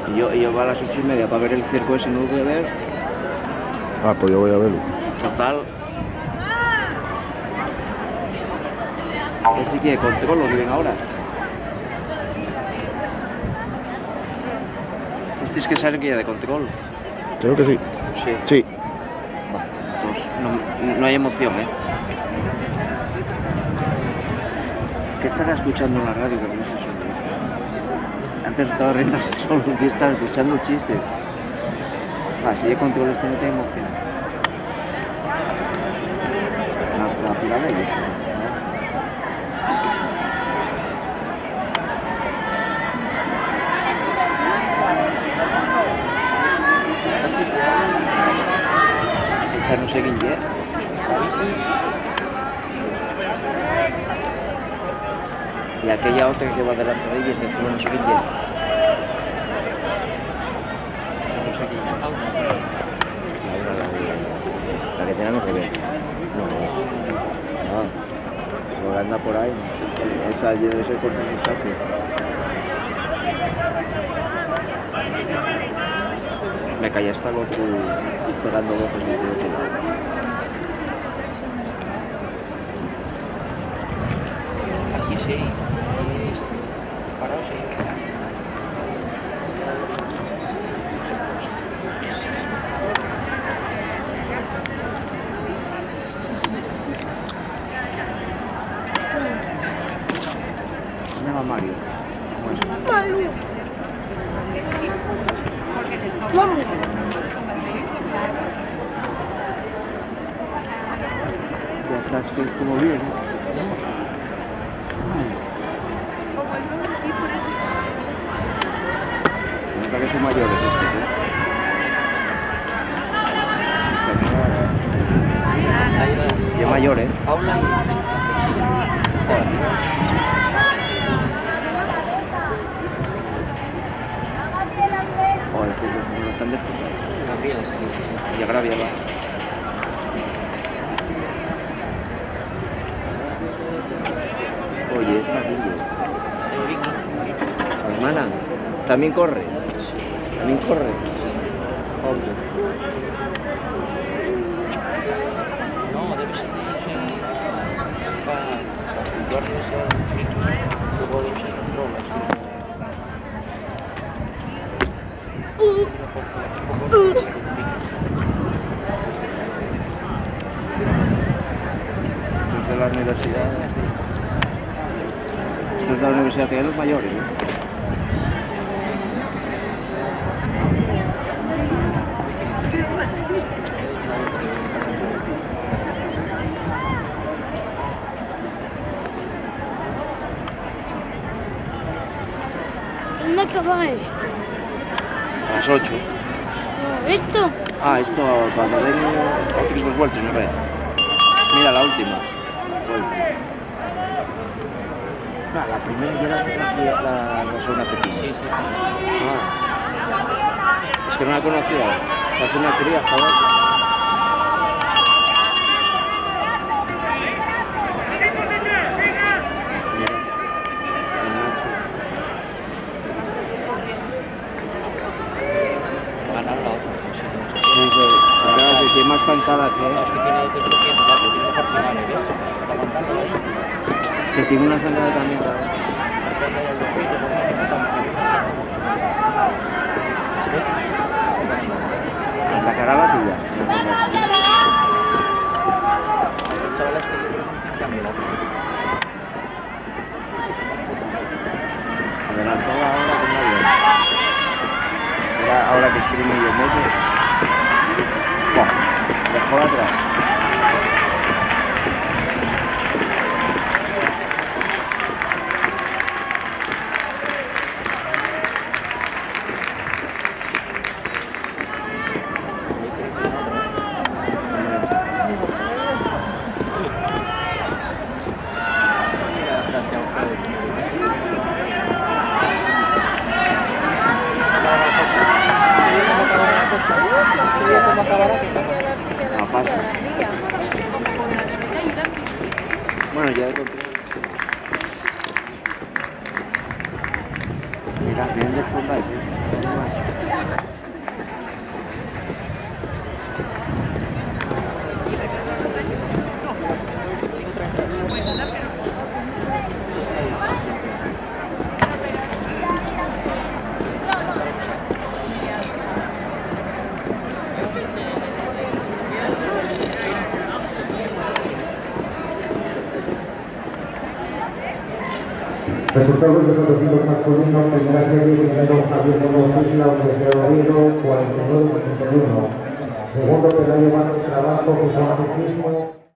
Y yo voy a las 8:30 para ver el circo ese, no lo voy a ver. Ah, pues yo voy a verlo. Total. Ese que control lo que ven ahora. Este es que salen que ya de control. Creo que sí. Sí. Sí. Entonces no hay emoción, ¿eh? ¿Qué estará escuchando en la radio que no sé solo? Antes estaba riendo solo, que estaba escuchando chistes. Si de control este no tiene emoción. La pirada y esto. Esta no sé quién es. Y aquella otra que va delante de ella, que encima no sé quién es. Esa no sé quién es. La que tenemos que ver. No, anda por ahí. Esa debe ser por un espacio. Me calla hasta el otro pegando voces desde otro lado. Aquí sí. Parado sí. ¿Dónde va Mario? Mario. Vamos. Ya está, estoy como bien. Nota que son mayores estos, ¿eh? Y es mayor, ¿eh? Paula y Joder, estos no están de fútbol. Gabriela es aquí. Y agravia va. Oye, esta niña. Hermana, también corre. También corre. Joder. No, debe ser para puntuar de ese ritmo. Luego debe ser controla, sí. Esto es de la universidad. Esto es de la universidad de los mayores, ¿eh? ¿Dónde acabáis? A las 8. ¿Esto? Esto cuando den otras 2 vueltas una vez. Mira la última. La primera ya la segunda pequeña. Sí. Es que no la conocía. La una cría, joder. Ganar la otra. Sí, más pantada Es que tiene 17 tiene por finales, ¿ves? Está avanzando eso. que tiene una zancada también. ¿Ves? La cara a la suya. El chaval es que yo creo que cambia la otra. Adelantó la hora con la bien. Era ahora que escribe medio metro. Buah, dejó atrás. ¿Cómo acabará? No pasa. Bueno, ya encontré. Mira, bien de fonda, ¿sí? Resultados de los equipos masculinos, primera serie, primero Javier Muñoz Isla, Universidad de Oviedo, 49-61. Segundo, Pelayo Manos Trabajo, Jesús Ciclismo.